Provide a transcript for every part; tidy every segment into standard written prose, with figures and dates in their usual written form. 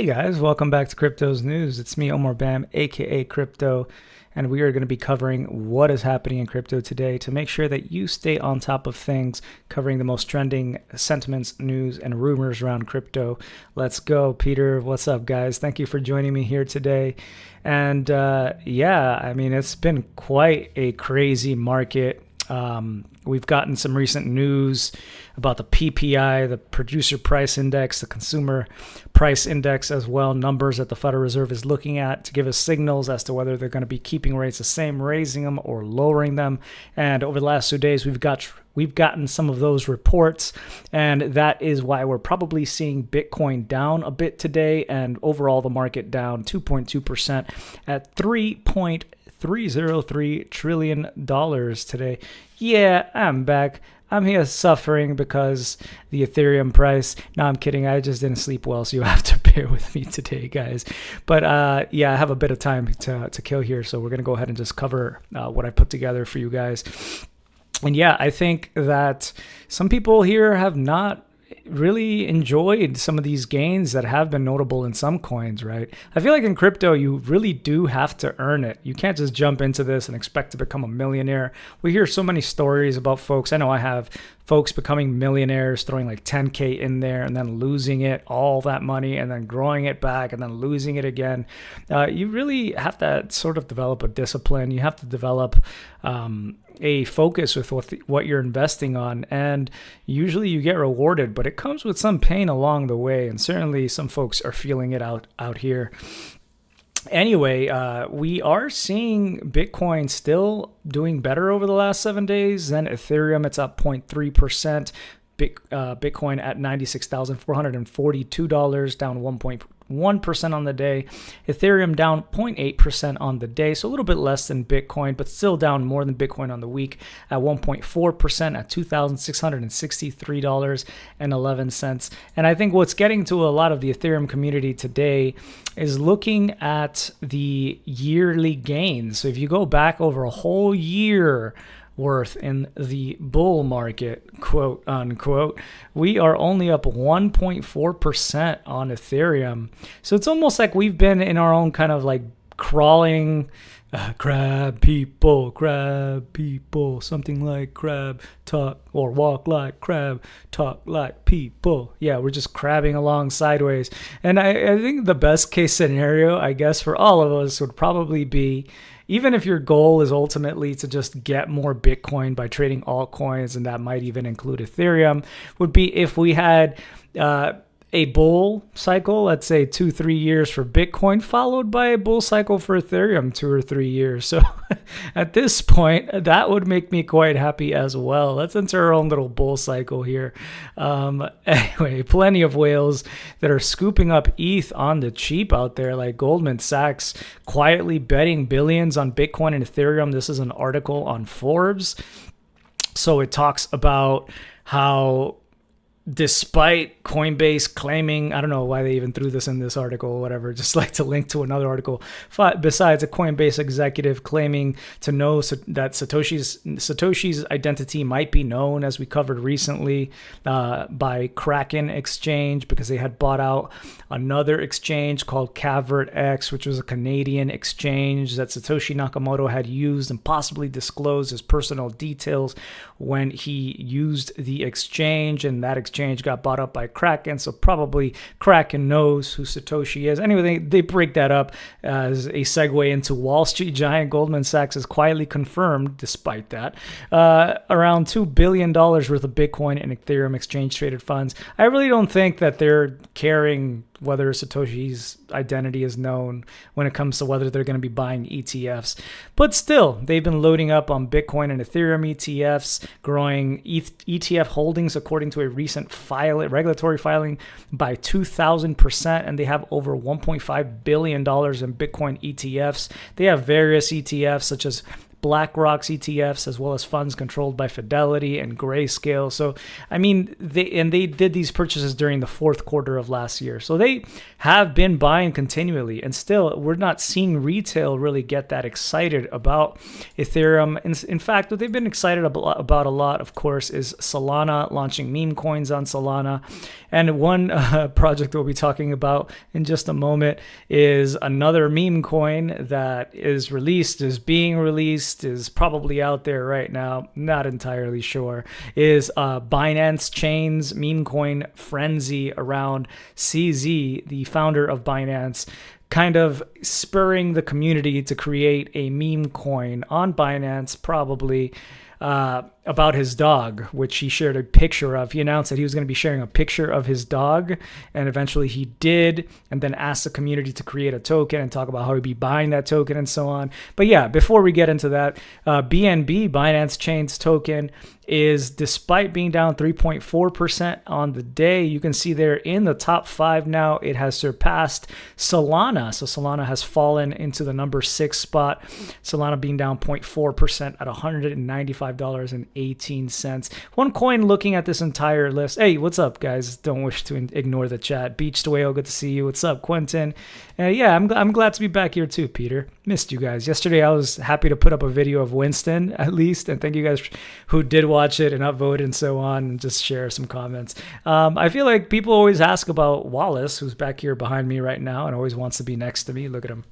Hey guys, welcome back to Crypto's News. It's me, Omar Bam, aka Crypto, and we are going to be covering what is happening in crypto today to make sure that you stay on top of things, covering the most trending sentiments, news, and rumors around crypto. Let's go, Peter. What's up, guys? Thank you for joining me here today. And it's been quite a crazy market. We've gotten some recent news about the PPI, the producer price index, the consumer price index as well, numbers that the Federal Reserve is looking at to give us signals as to whether they're going to be keeping rates the same, raising them, or lowering them. And over the last 2 days, we've gotten some of those reports, and that is why we're probably seeing Bitcoin down a bit today, and overall the market down 2.2% at $3.303 trillion today. Yeah, I'm back. I'm here suffering because the Ethereum price. No, I'm kidding. I just didn't sleep well, so you have to bear with me today, guys. But I have a bit of time to kill here, so we're going to go ahead and just cover what I put together for you guys. And yeah, I think that some people here have not really enjoyed some of these gains that have been notable in some coins, right? I feel like in crypto, you really do have to earn it. You can't just jump into this and expect to become a millionaire. We hear so many stories about folks. I know I have folks becoming millionaires, throwing like 10K in there and then losing it, all that money, and then growing it back and then losing it again. You really have to sort of develop a discipline. You have to develop a focus with what you're investing on, and usually you get rewarded, but it comes with some pain along the way, and certainly some folks are feeling it out here. Anyway, we are seeing Bitcoin still doing better over the last 7 days than Ethereum. It's up 0.3%. Bitcoin at $96,442, down 1.1% on the day. Ethereum down 0.8% on the day, so a little bit less than Bitcoin, but still down more than Bitcoin on the week at 1.4% at $2,663.11. And I think what's getting to a lot of the Ethereum community today is looking at the yearly gains. So if you go back over a whole year worth in the bull market, quote unquote, we are only up 1.4% on Ethereum. So it's almost like we've been in our own kind of like crawling crab people, something like crab talk or walk like crab, talk like people. Yeah, we're just crabbing along sideways. And I think the best case scenario, I guess, for all of us would probably be, even if your goal is ultimately to just get more Bitcoin by trading altcoins, and that might even include Ethereum, would be if we had a bull cycle, let's say 2-3 years for Bitcoin, followed by a bull cycle for Ethereum 2 or 3 years. So at this point, that would make me quite happy as well. Let's enter our own little bull cycle here. Anyway, plenty of whales that are scooping up ETH on the cheap out there, like Goldman Sachs quietly betting billions on Bitcoin and Ethereum. This is an article on Forbes. So it talks about how, despite Coinbase claiming, I don't know why they even threw this in this article or whatever, just like to link to another article, besides a Coinbase executive claiming to know that Satoshi's identity might be known, as we covered recently, by Kraken Exchange, because they had bought out another exchange called CavertX, which was a Canadian exchange that Satoshi Nakamoto had used and possibly disclosed his personal details when he used the exchange, and that exchange got bought up by Kraken, so probably Kraken knows who Satoshi is. Anyway, they break that up as a segue into Wall Street giant Goldman Sachs has quietly confirmed, despite that, around $2 billion worth of Bitcoin and Ethereum exchange-traded funds. I really don't think that they're caring whether Satoshi's identity is known when it comes to whether they're going to be buying ETFs. But still, they've been loading up on Bitcoin and Ethereum ETFs, growing ETF holdings according to a recent regulatory filing by 2,000%, and they have over $1.5 billion in Bitcoin ETFs. They have various ETFs such as BlackRock's ETFs, as well as funds controlled by Fidelity and Grayscale. So, I mean, they did these purchases during the fourth quarter of last year. So they have been buying continually, and still we're not seeing retail really get that excited about Ethereum. In fact, what they've been excited about a lot, of course, is Solana, launching meme coins on Solana. And one project we'll be talking about in just a moment is another meme coin that is being released, is probably out there right now, not entirely sure, is Binance Chain's meme coin frenzy around CZ, the founder of Binance, kind of spurring the community to create a meme coin on Binance, probably about his dog, which he shared a picture of. He announced that he was going to be sharing a picture of his dog, and eventually he did, and then asked the community to create a token and talk about how he'd be buying that token and so on. But yeah, before we get into that, BNB, Binance Chain's token, is, despite being down 3.4% on the day, you can see there in the top 5 now, it has surpassed Solana. So Solana has fallen into the number 6 spot, Solana being down 0.4% at $195.18. One coin looking at this entire list. Hey, what's up, guys? Don't wish to ignore the chat. Beached Whale, good to see you. What's up, Quentin? Yeah, I'm glad to be back here too, Peter. Missed you guys. Yesterday, I was happy to put up a video of Winston, at least, and thank you guys who did watch it and upvote and so on, and just share some comments. I feel like people always ask about Wallace, who's back here behind me right now and always wants to be next to me. Look at him.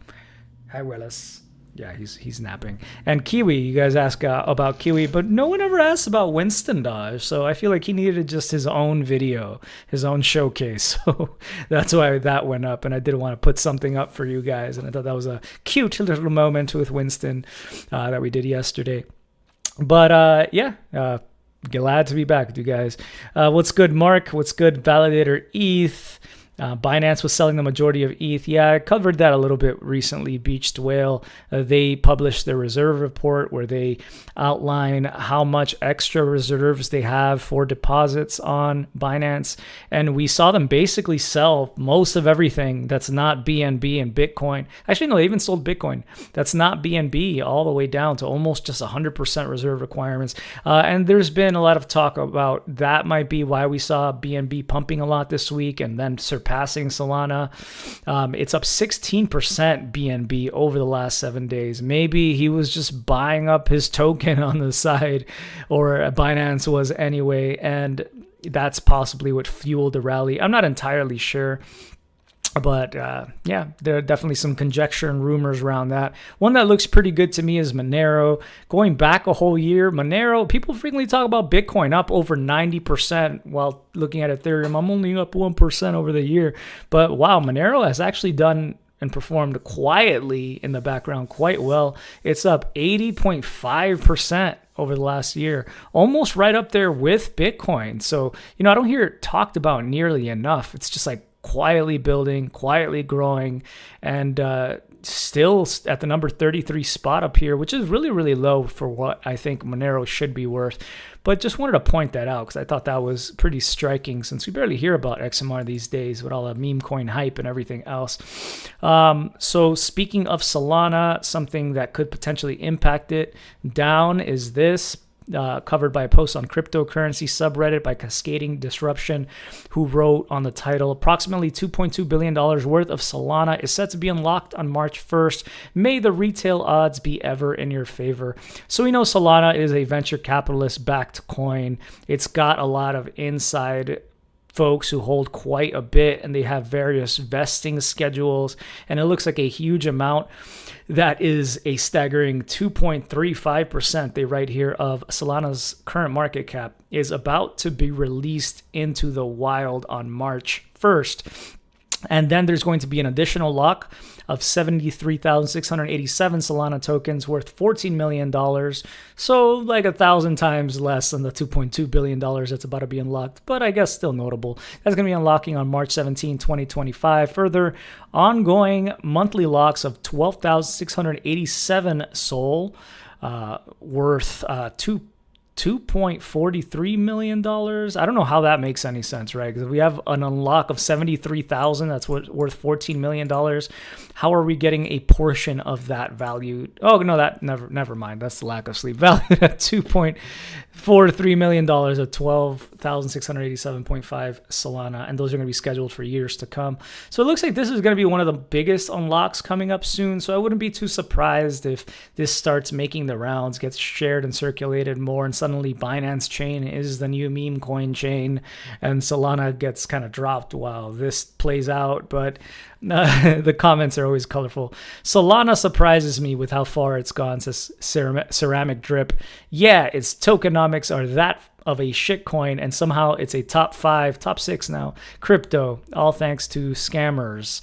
Hi, Wallace. Yeah, he's napping. And Kiwi, you guys ask about Kiwi, but no one ever asks about Winston Dodge. So I feel like he needed just his own video, his own showcase. So that's why that went up. And I did want to put something up for you guys. And I thought that was a cute little moment with Winston that we did yesterday. But glad to be back with you guys. What's good, Mark? What's good, Validator ETH? Binance was selling the majority of ETH. Yeah, I covered that a little bit recently. Beached Whale, they published their reserve report where they outline how much extra reserves they have for deposits on Binance. And we saw them basically sell most of everything that's not BNB and Bitcoin. Actually, no, they even sold Bitcoin. That's not BNB, all the way down to almost just 100% reserve requirements. And there's been a lot of talk about that might be why we saw BNB pumping a lot this week and then surpassing Solana. It's up 16% BNB over the last 7 days. Maybe he was just buying up his token on the side, or Binance was anyway, and that's possibly what fueled the rally. I'm not entirely sure. But yeah, there are definitely some conjecture and rumors around that. One that looks pretty good to me is Monero. Going back a whole year, Monero, people frequently talk about Bitcoin up over 90%, while looking at Ethereum, I'm only up 1% over the year. But wow, Monero has actually done and performed quietly in the background quite well. It's up 80.5% over the last year, almost right up there with Bitcoin. So, I don't hear it talked about nearly enough. It's just like quietly building, quietly growing, and still at the number 33 spot up here, which is really, really low for what I think Monero should be worth. But just wanted to point that out because I thought that was pretty striking, since we barely hear about XMR these days with all the meme coin hype and everything else. So speaking of Solana, something that could potentially impact it down is this. Covered by a post on cryptocurrency subreddit by Cascading Disruption, who wrote on the title, approximately $2.2 billion worth of Solana is set to be unlocked on March 1st. May the retail odds be ever in your favor. So we know Solana is a venture capitalist backed coin. It's got a lot of inside folks who hold quite a bit, and they have various vesting schedules, and it looks like a huge amount. That is a staggering 2.35%, they write here, of Solana's current market cap is about to be released into the wild on March 1st. And then there's going to be an additional lock of 73,687 Solana tokens worth $14 million. So like 1,000 times less than the $2.2 billion that's about to be unlocked, but I guess still notable. That's going to be unlocking on March 17, 2025. Further, ongoing monthly locks of 12,687 SOL worth $2.43 million. I don't know how that makes any sense, right? Because if we have an unlock of 73,000, that's worth $14 million. How are we getting a portion of that value? Oh, no, that never mind. That's the lack of sleep. Valued at $2.43 million at 12,687.5 Solana. And those are going to be scheduled for years to come. So it looks like this is going to be one of the biggest unlocks coming up soon. So I wouldn't be too surprised if this starts making the rounds, gets shared and circulated more, and suddenly Binance chain is the new meme coin chain and Solana gets kind of dropped while this plays out. But the comments are always colorful. Solana surprises me with how far it's gone, says Ceramic Drip. Yeah, its tokenomics are that of a shitcoin, and somehow it's a top 5, top 6 now crypto, all thanks to scammers.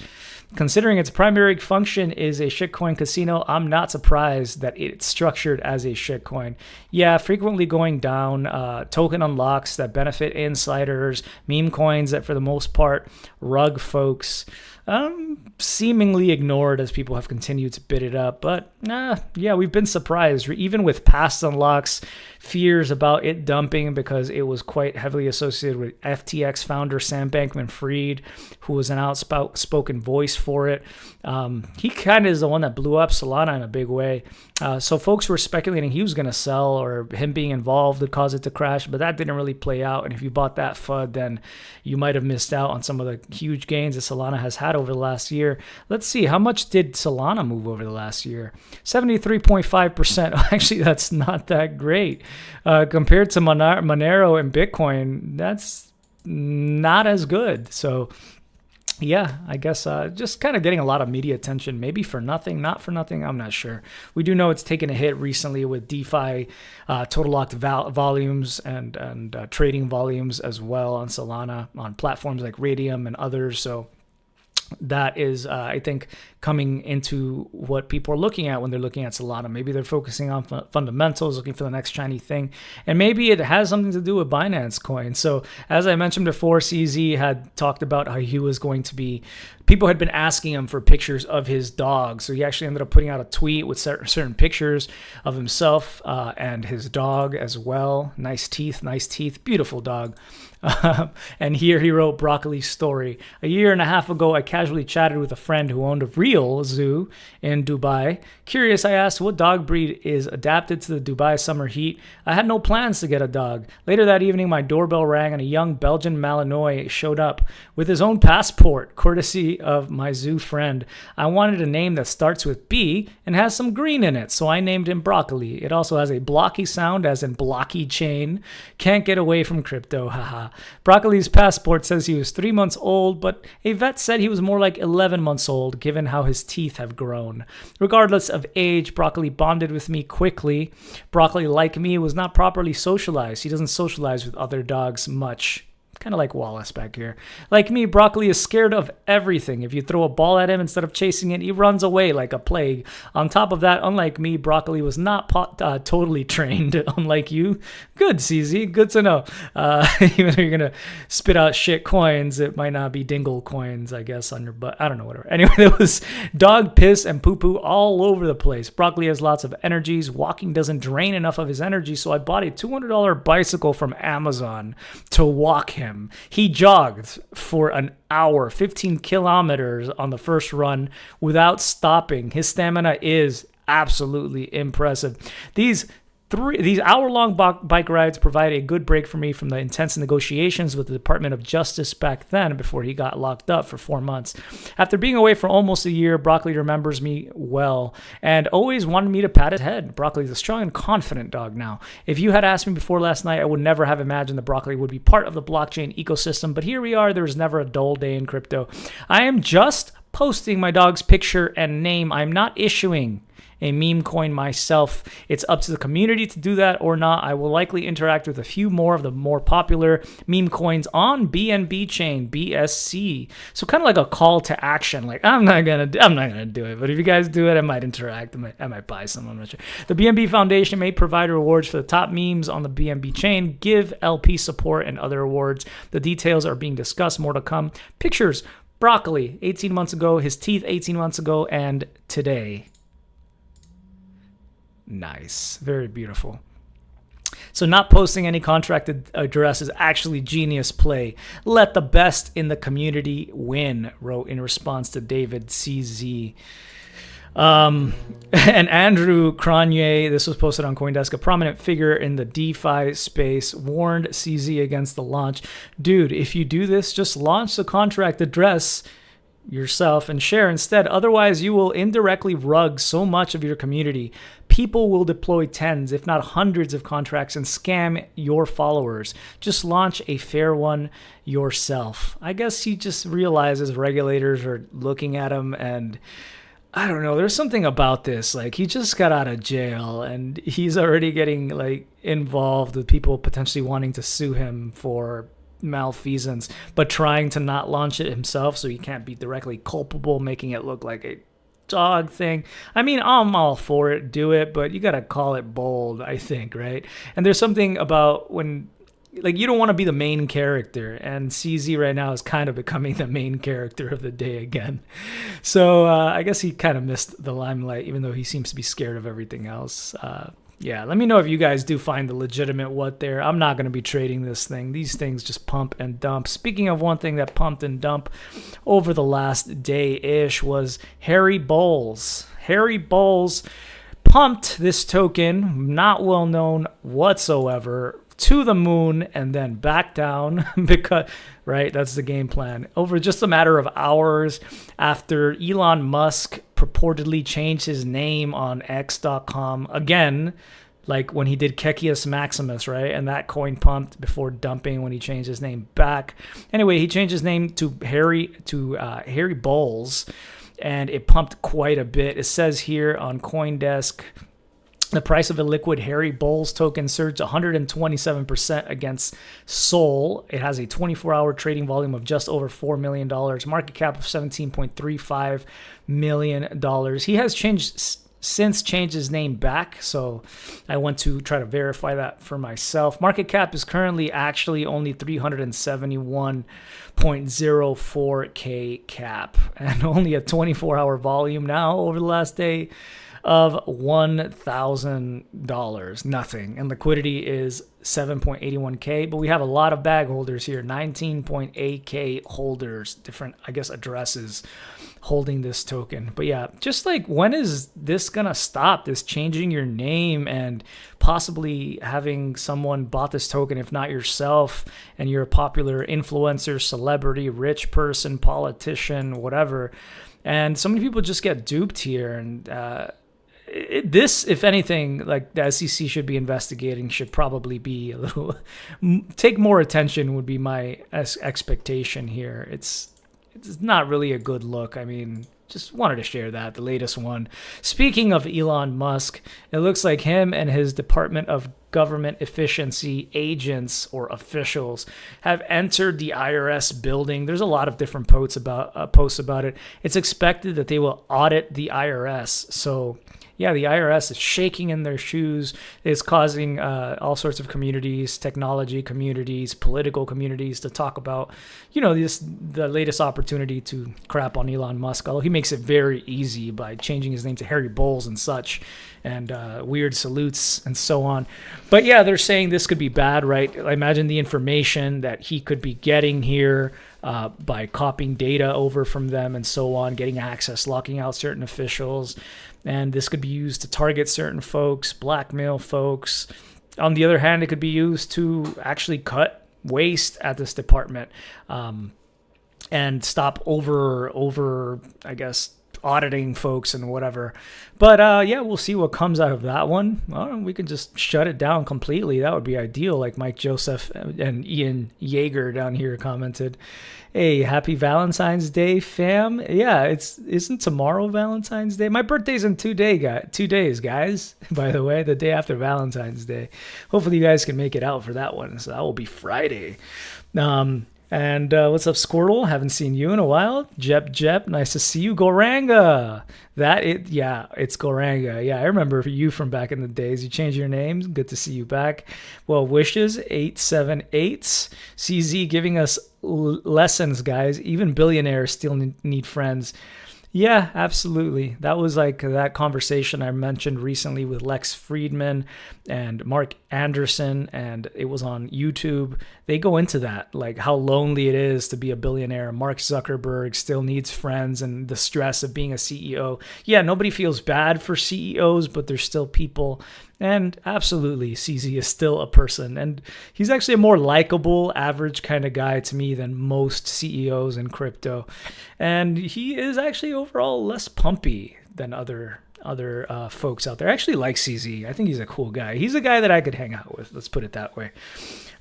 Considering its primary function is a shitcoin casino, I'm not surprised that it's structured as a shitcoin. Yeah, frequently going down, token unlocks that benefit insiders, meme coins that for the most part rug folks, seemingly ignored as people have continued to bid it up. But yeah, we've been surprised. Even with past unlocks, fears about it dumping because it was quite heavily associated with FTX founder Sam Bankman-Fried, who was an outspoken voice for it. He kind of is the one that blew up Solana in a big way. So folks were speculating he was going to sell or him being involved would cause it to crash, but that didn't really play out. And if you bought that FUD, then you might have missed out on some of the huge gains that Solana has had over the last year. Let's see, how much did Solana move over the last year? 73.5%. Actually, that's not that great. Compared to Monero and Bitcoin, that's not as good. So yeah, I guess just kind of getting a lot of media attention, maybe for nothing, not for nothing, I'm not sure. We do know it's taken a hit recently with DeFi, total locked volumes and trading volumes as well on Solana, on platforms like Radium and others. So that is, I think, coming into what people are looking at when they're looking at Solana. Maybe they're focusing on fundamentals, looking for the next shiny thing. And maybe it has something to do with Binance Coin. So as I mentioned before, CZ had talked about how he was going to be, people had been asking him for pictures of his dog. So he actually ended up putting out a tweet with certain pictures of himself and his dog as well. Nice teeth, beautiful dog. And here he wrote Broccoli's story. A year and a half ago, I casually chatted with a friend who owned a real zoo in Dubai. Curious, I asked what dog breed is adapted to the Dubai summer heat. I had no plans to get a dog. Later that evening, my doorbell rang and a young Belgian Malinois showed up with his own passport, courtesy of my zoo friend. I wanted a name that starts with B and has some green in it, so I named him Broccoli. It also has a blocky sound, as in blocky chain. Can't get away from crypto, haha. Broccoli's passport says he was 3 months old, but a vet said he was more like 11 months old, given how his teeth have grown. Regardless of age, Broccoli bonded with me quickly. Broccoli, like me, was not properly socialized. He doesn't socialize with other dogs much. Kind of like Wallace back here. Like me, Broccoli is scared of everything. If you throw a ball at him, instead of chasing it, he runs away like a plague. On top of that, unlike me, Broccoli was not totally trained, unlike you. Good, CZ. Good to know. Even though you're going to spit out shit coins, it might not be dingle coins, I guess, on your butt. I don't know, whatever. Anyway, there was dog piss and poo-poo all over the place. Broccoli has lots of energies. Walking doesn't drain enough of his energy, so I bought a $200 bicycle from Amazon to walk him. He jogged for an hour, 15 kilometers on the first run without stopping. His stamina is absolutely impressive. These hour-long bike rides provide a good break for me from the intense negotiations with the Department of Justice back then, before he got locked up for 4 months. After being away for almost a year, Broccoli remembers me well and always wanted me to pat his head. Broccoli is a strong and confident dog now. If you had asked me before last night, I would never have imagined that Broccoli would be part of the blockchain ecosystem, but here we are. There is never a dull day in crypto. I am just posting my dog's picture and name. I'm not issuing a meme coin myself. It's up to the community to do that or not. I will likely interact with a few more of the more popular meme coins on BNB chain, BSC. So kind of like a call to action. Like I'm not gonna do it, but if you guys do it, I might interact. I might buy some. I'm not sure. The BNB Foundation may provide rewards for the top memes on the BNB chain, give LP support and other awards. The details are being discussed. More to come. Pictures: Broccoli 18 months ago, his teeth 18 months ago, and today. Nice. Very beautiful. So not posting any contracted address is actually genius play. Let the best in the community win, wrote in response to David CZ. And Andrew Cronje, this was posted on CoinDesk, a prominent figure in the DeFi space, warned CZ against the launch. Dude, if you do this, just launch the contract address yourself and share instead. Otherwise, you will indirectly rug so much of your community. People will deploy tens, if not hundreds of contracts and scam your followers. Just launch a fair one yourself. I guess he just realizes regulators are looking at him, and I don't know, there's something about this. Like, he just got out of jail and he's already getting like involved with people potentially wanting to sue him for malfeasance, but trying to not launch it himself so he can't be directly culpable, making it look like a dog thing. I mean, I'm all for it, do it, but you gotta call it bold, I think, right? And there's something about when, like, you don't want to be the main character, and CZ right now is kind of becoming the main character of the day again. So I guess he kind of missed the limelight, even though he seems to be scared of everything else. Yeah, let me know if you guys do find the legitimate what there. I'm not going to be trading this thing. These things just pump and dump. Speaking of one thing that pumped and dumped over the last day-ish was Harry Bowles. Harry Bowles pumped this token, not well known whatsoever, to the moon and then back down because, right, that's the game plan. Over just a matter of hours after Elon Musk purportedly changed his name on X.com again, like when he did Kekius Maximus, right? And that coin pumped before dumping when he changed his name back. Anyway, he changed his name to Harry Bowles, and it pumped quite a bit. It says here on CoinDesk, the price of a liquid Harry Bowles token surged 127% against Sol. It has a 24-hour trading volume of just over $4 million, market cap of $17.35 million. He has since changed his name back, so I went to try to verify that for myself. Market cap is currently actually only 371.04K cap, and only a 24-hour volume now over the last day of $1,000, nothing, and liquidity is 7.81K, but we have a lot of bag holders here, 19.8K holders, different, I guess, addresses holding this token. But yeah, just like, when is this gonna stop, this changing your name and possibly having someone bought this token, if not yourself, and you're a popular influencer, celebrity, rich person, politician, whatever, and so many people just get duped here. And this, if anything, like the SEC should be investigating, should probably be a little, take more attention would be my expectation here. It's not really a good look. I mean, just wanted to share that, the latest one. Speaking of Elon Musk, it looks like him and his Department of Government Efficiency agents or officials have entered the IRS building. There's a lot of different posts about it. It's expected that they will audit the IRS. So yeah, the IRS is shaking in their shoes. It's causing all sorts of communities, technology communities, political communities to talk about, the latest opportunity to crap on Elon Musk. Although he makes it very easy by changing his name to Harry Bowles and such, and weird salutes and so on. But yeah, they're saying this could be bad, right? I imagine the information that he could be getting here by copying data over from them and so on, getting access, locking out certain officials. And this could be used to target certain folks, blackmail folks. On the other hand, it could be used to actually cut waste at this department and stop over, I guess, auditing folks and whatever. But yeah, we'll see what comes out of that one. Well, we can just shut it down completely. That would be ideal, like Mike Joseph and Ian Yeager down here commented. Hey, happy Valentine's Day, fam. Yeah, isn't tomorrow Valentine's Day? My birthday's in 2 days, guys. By the way, the day after Valentine's Day. Hopefully you guys can make it out for that one. So that will be Friday. And what's up, Squirtle? Haven't seen you in a while. Jep, nice to see you. Goranga. It's Goranga. Yeah, I remember you from back in the days. You changed your name. Good to see you back. Well, wishes 878. CZ giving us lessons, guys. Even billionaires still need friends. Yeah, absolutely. That was like that conversation I mentioned recently with Lex Friedman and Mark Anderson, and it was on YouTube. They go into that, like how lonely it is to be a billionaire. Mark Zuckerberg still needs friends and the stress of being a CEO. Yeah, nobody feels bad for CEOs, but there's still people. And absolutely, CZ is still a person. And he's actually a more likable, average kind of guy to me than most CEOs in crypto. And he is actually overall less pumpy than other folks out there. I actually like CZ. I think he's a cool guy. He's a guy that I could hang out with. Let's put it that way.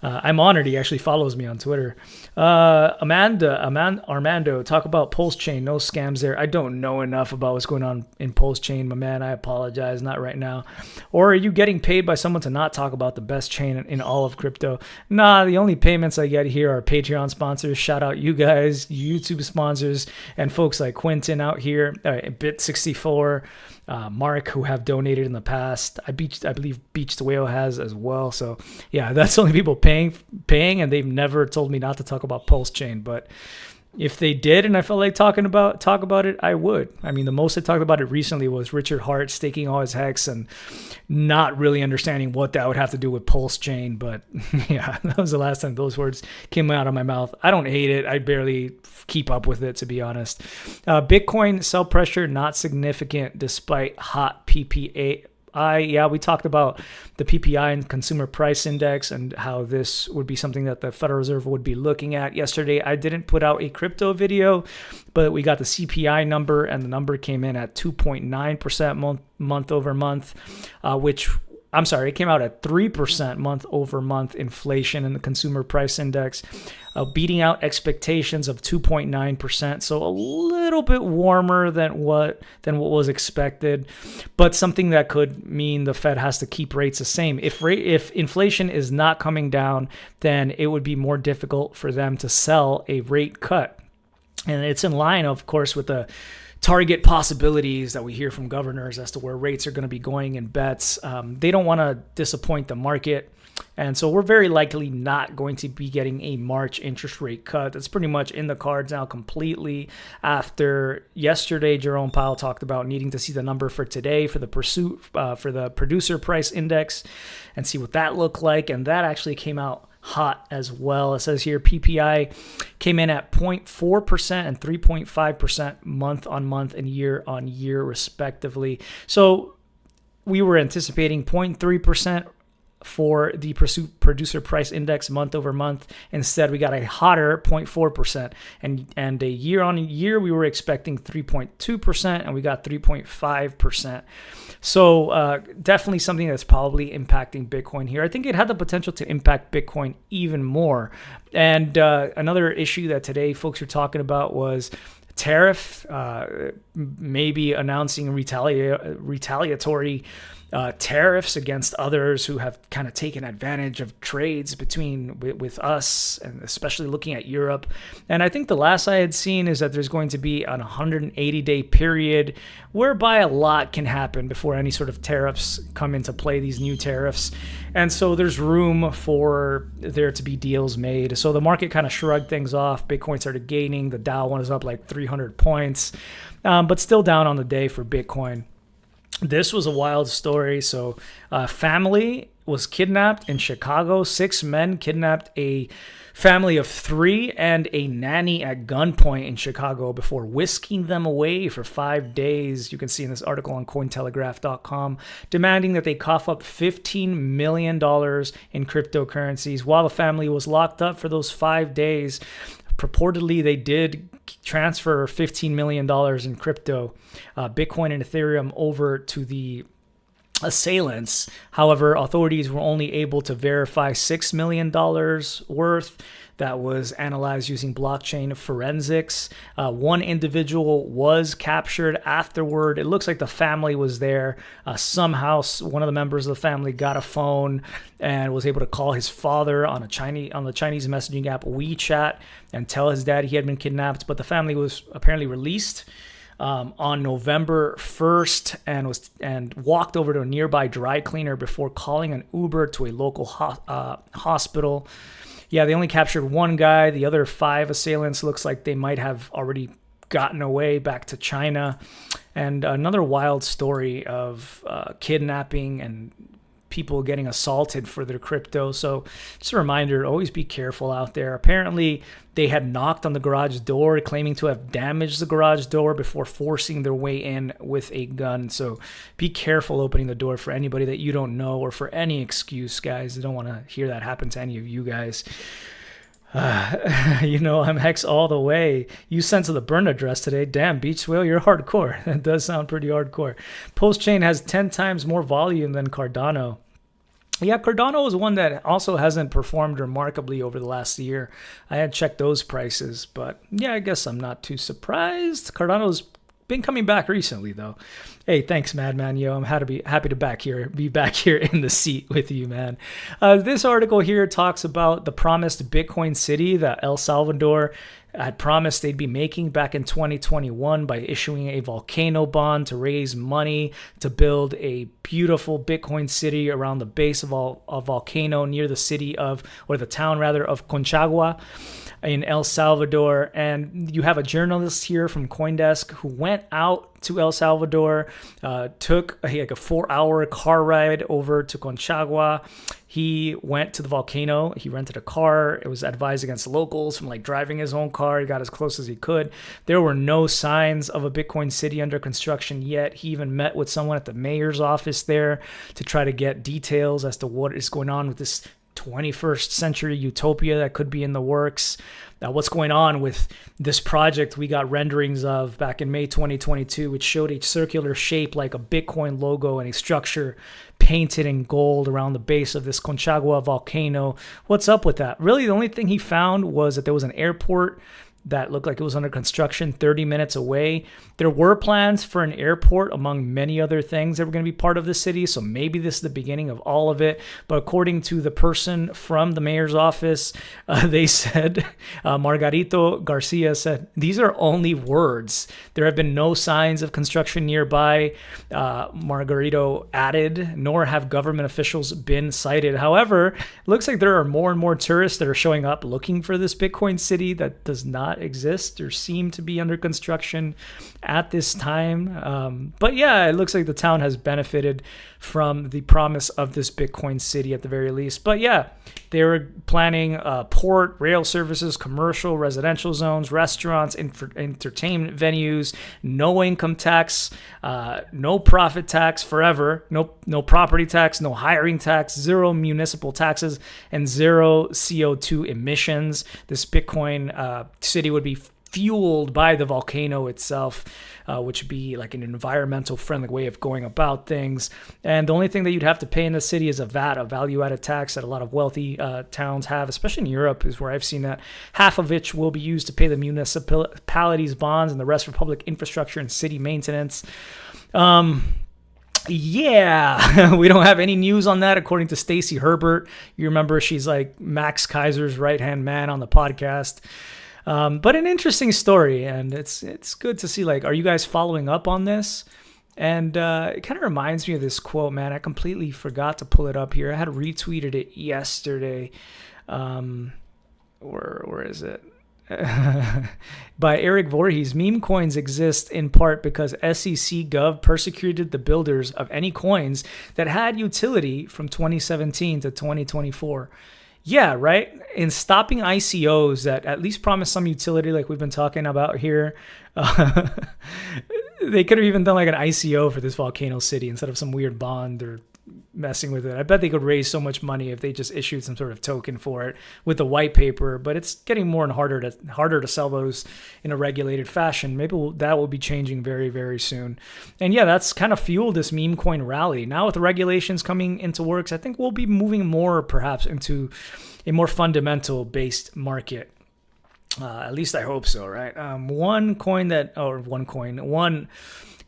I'm honored he actually follows me on Twitter. Armando, talk about Pulse Chain. No scams there. I don't know enough about what's going on in Pulse Chain, my man. I apologize. Not right now. Or are you getting paid by someone to not talk about the best chain in all of crypto? Nah, the only payments I get here are Patreon sponsors. Shout out you guys, YouTube sponsors, and folks like Quentin out here, Bit64, Mark, who have donated in the past. I believe Beach the Whale has as well. So yeah, that's the only people paying, and they've never told me not to talk about Pulse Chain. But if they did, and I felt like talk about it, I would. I mean, the most I talked about it recently was Richard Hart staking all his hex and not really understanding what that would have to do with Pulse Chain. But yeah, that was the last time those words came out of my mouth. I don't hate it. I barely keep up with it, to be honest. Bitcoin sell pressure not significant despite hot PPA. Yeah, we talked about the PPI and Consumer Price Index and how this would be something that the Federal Reserve would be looking at. Yesterday, I didn't put out a crypto video, but we got the CPI number, and the number came in at 2.9% month over month, it came out at 3% month over month inflation in the Consumer Price Index, beating out expectations of 2.9%. So a little bit warmer than what was expected, but something that could mean the Fed has to keep rates the same. If inflation is not coming down, then it would be more difficult for them to sell a rate cut. And it's in line, of course, with the target possibilities that we hear from governors as to where rates are going to be going in bets. They don't want to disappoint the market. And so we're very likely not going to be getting a March interest rate cut. That's pretty much in the cards now completely. After yesterday, Jerome Powell talked about needing to see the number for today for the producer price index and see what that looked like. And that actually came out hot as well. It says here PPI came in at 0.4% and 3.5% month on month and year on year respectively. So we were anticipating 0.3% for the producer price index month over month. Instead, we got a hotter 0.4%. And a year on year, we were expecting 3.2%, and we got 3.5%. So definitely something that's probably impacting Bitcoin here. I think it had the potential to impact Bitcoin even more. And another issue that today folks were talking about was tariff, maybe announcing retaliatory tariffs against others who have kind of taken advantage of trades with us, and especially looking at Europe. And I think the last I had seen is that there's going to be an 180-day period whereby a lot can happen before any sort of tariffs come into play, these new tariffs. And so there's room for there to be deals made. So the market kind of shrugged things off. Bitcoin started gaining. The Dow was up like 300 points, but still down on the day for Bitcoin. This was a wild story. So a family was kidnapped in Chicago. 6 men kidnapped a family of 3 and a nanny at gunpoint in Chicago before whisking them away for 5 days. You can see in this article on Cointelegraph.com, demanding that they cough up $15 million in cryptocurrencies. While the family was locked up for those 5 days, purportedly they did transfer $15 million in crypto, Bitcoin and Ethereum, over to the assailants. However, authorities were only able to verify $6 million worth. That was analyzed using blockchain forensics. One individual was captured afterward. It looks like the family was there. Somehow, one of the members of the family got a phone and was able to call his father on the Chinese messaging app WeChat and tell his dad he had been kidnapped. But the family was apparently released on November 1st and walked over to a nearby dry cleaner before calling an Uber to a local hospital. Yeah, they only captured one guy. The other 5 assailants looks like they might have already gotten away back to China. And another wild story of kidnapping and people getting assaulted for their crypto. So just a reminder, always be careful out there. Apparently, they had knocked on the garage door, claiming to have damaged the garage door before forcing their way in with a gun. So be careful opening the door for anybody that you don't know or for any excuse, guys. I don't want to hear that happen to any of you guys. I'm Hex all the way. You sent to the burn address today. Damn, Beach Whale, you're hardcore. That does sound pretty hardcore. Postchain has 10 times more volume than Cardano. Yeah, Cardano is one that also hasn't performed remarkably over the last year. I had checked those prices, but yeah, I guess I'm not too surprised. Cardano's been coming back recently, though. Hey, thanks, Madman. Yo, I'm happy to be back here in the seat with you, man. This article here talks about the promised Bitcoin city that El Salvador had promised they'd be making back in 2021 by issuing a volcano bond to raise money to build a beautiful Bitcoin city around the base of a volcano near the city of, or the town rather, of Conchagua in El Salvador. And you have a journalist here from CoinDesk who went out to El Salvador, took a 4-hour car ride over to Conchagua. He went to the volcano. He rented a car. It was advised against locals from driving his own car. He got as close as he could. There were no signs of a Bitcoin city under construction yet. He even met with someone at the mayor's office there to try to get details as to what is going on with this 21st century utopia that could be in the works. What's going on with this project we got renderings of back in May 2022, which showed a circular shape like a Bitcoin logo and a structure painted in gold around the base of this Conchagua volcano. What's up with that? Really, the only thing he found was that there was an airport that looked like it was under construction 30 minutes away. There were plans for an airport among many other things that were going to be part of the city, so maybe this is the beginning of all of it. But according to the person from the mayor's office, they said, Margarito Garcia said, these are only words. There have been no signs of construction nearby, Margarito added, nor have government officials been cited. However, it looks like there are more and more tourists that are showing up looking for this Bitcoin city that does not exist or seem to be under construction at this time. But yeah, it looks like the town has benefited from the promise of this Bitcoin city at the very least. But yeah, they were planning port, rail services, commercial, residential zones, restaurants, entertainment venues, no income tax, no profit tax forever, no property tax, no hiring tax, zero municipal taxes, and zero CO2 emissions. This Bitcoin city would be fueled by the volcano itself, which would be like an environmental friendly way of going about things. And the only thing that you'd have to pay in the city is a VAT, a value-added tax that a lot of wealthy towns have, especially in Europe is where I've seen that. Half of which will be used to pay the municipalities' bonds and the rest for public infrastructure and city maintenance. Yeah, we don't have any news on that, according to Stacey Herbert. You remember she's like Max Kaiser's right-hand man on the podcast. But an interesting story, and it's good to see, are you guys following up on this? And it kind of reminds me of this quote, man. I completely forgot to pull it up here. I had retweeted it yesterday. Where is it? By Eric Voorhees. Meme coins exist in part because SEC Gov persecuted the builders of any coins that had utility from 2017 to 2024. Yeah, right? In stopping ICOs that at least promise some utility like we've been talking about here, they could have even done an ICO for this volcano city instead of some weird bond or messing with it. I bet they could raise so much money if they just issued some sort of token for it with the white paper, but it's getting more and harder to sell those in a regulated fashion. Maybe that will be changing very, very soon. And yeah, that's kind of fueled this meme coin rally. Now with the regulations coming into works, I think we'll be moving more perhaps into a more fundamental based market. At least I hope so, right? One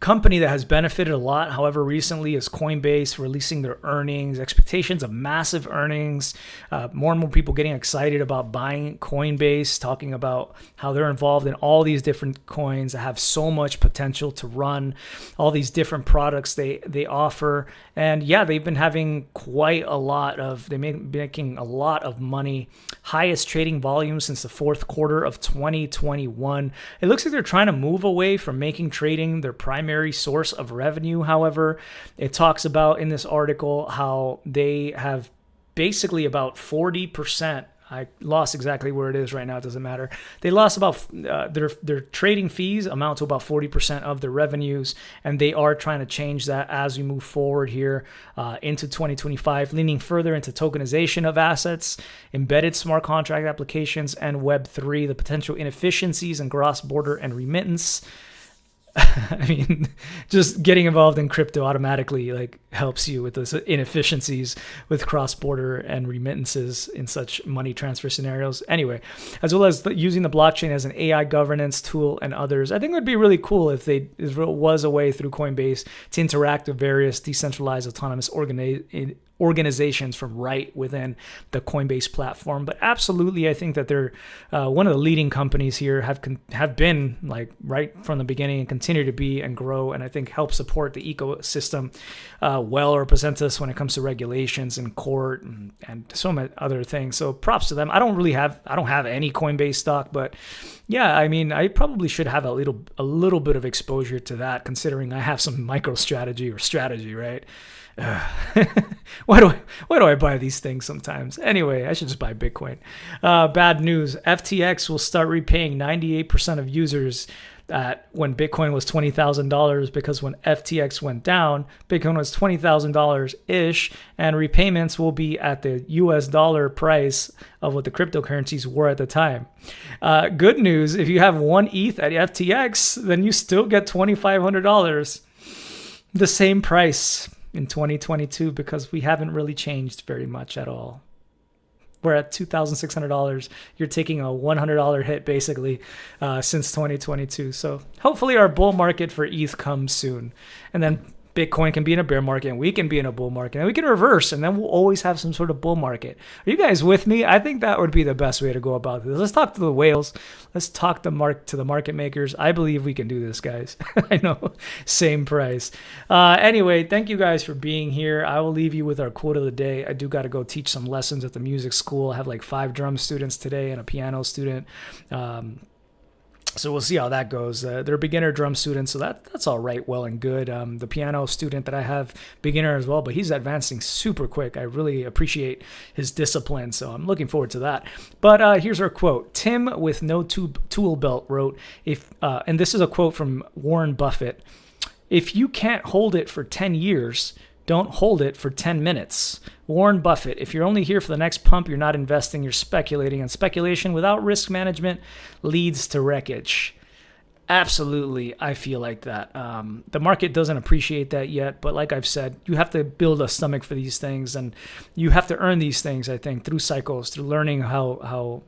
company that has benefited a lot, however, recently is Coinbase releasing their earnings, expectations of massive earnings, more and more people getting excited about buying Coinbase, talking about how they're involved in all these different coins that have so much potential to run, all these different products they offer. And yeah, they've been having quite a lot of, making a lot of money, highest trading volume since the fourth quarter of 2021. It looks like they're trying to move away from making trading their primary source of revenue. However, it talks about in this article how they have basically about 40%. I lost exactly where it is right now. It doesn't matter. They lost about their trading fees amount to about 40% of their revenues, and they are trying to change that as we move forward here into 2025, leaning further into tokenization of assets, embedded smart contract applications, and Web3. The potential inefficiencies in cross-border and remittance. I mean, just getting involved in crypto automatically like helps you with those inefficiencies with cross-border and remittances in such money transfer scenarios. Anyway, as well as using the blockchain as an AI governance tool and others. I think it would be really cool if there was a way through Coinbase to interact with various decentralized autonomous organizations from right within the Coinbase platform. But absolutely, I think that they're one of the leading companies here, have been like right from the beginning and continue to be and grow, and I think help support the ecosystem well, represent us when it comes to regulations and court and so many other things. So props to them. I don't have any Coinbase stock, but yeah, I mean, I probably should have a little bit of exposure to that, considering I have some micro strategy, right? Why do I buy these things sometimes? Anyway, I should just buy Bitcoin. Bad news. FTX will start repaying 98% of users when Bitcoin was $20,000, because when FTX went down, Bitcoin was $20,000-ish, and repayments will be at the US dollar price of what the cryptocurrencies were at the time. Good news, if you have one ETH at FTX, then you still get $2,500, the same price in 2022, because we haven't really changed very much at all. We're at $2,600. You're taking a $100 hit basically since 2022. So hopefully our bull market for ETH comes soon, and then Bitcoin can be in a bear market and we can be in a bull market, and we can reverse, and then we'll always have some sort of bull market. Are you guys with me? I think that would be the best way to go about this. Let's talk to the whales. Let's talk to the market makers. I believe we can do this, guys. I know, same price. Anyway, thank you guys for being here. I will leave you with our quote of the day. I do got to go teach some lessons at the music school. I have like 5 drum students today and a piano student. So we'll see how that goes. They're beginner drum students, so that's all right, well and good. The piano student that I have, beginner as well, but he's advancing super quick. I really appreciate his discipline, so I'm looking forward to that. But here's our quote. Tim with no tool belt wrote, and this is a quote from Warren Buffett, "If you can't hold it for 10 years, don't hold it for 10 minutes. Warren Buffett, if you're only here for the next pump, you're not investing, you're speculating. And speculation without risk management leads to wreckage." Absolutely, I feel like that. The market doesn't appreciate that yet, but like I've said, you have to build a stomach for these things, and you have to earn these things, I think, through cycles, through learning how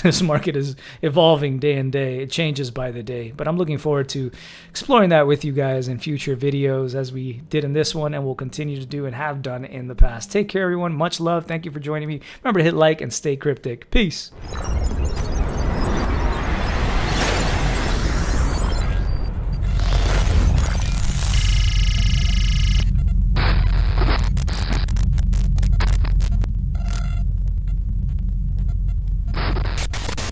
this market is evolving day and day. It changes by the day. But I'm looking forward to exploring that with you guys in future videos, as we did in this one and will continue to do and have done in the past. Take care, everyone. Much love. Thank you for joining me. Remember to hit like and stay cryptic. Peace.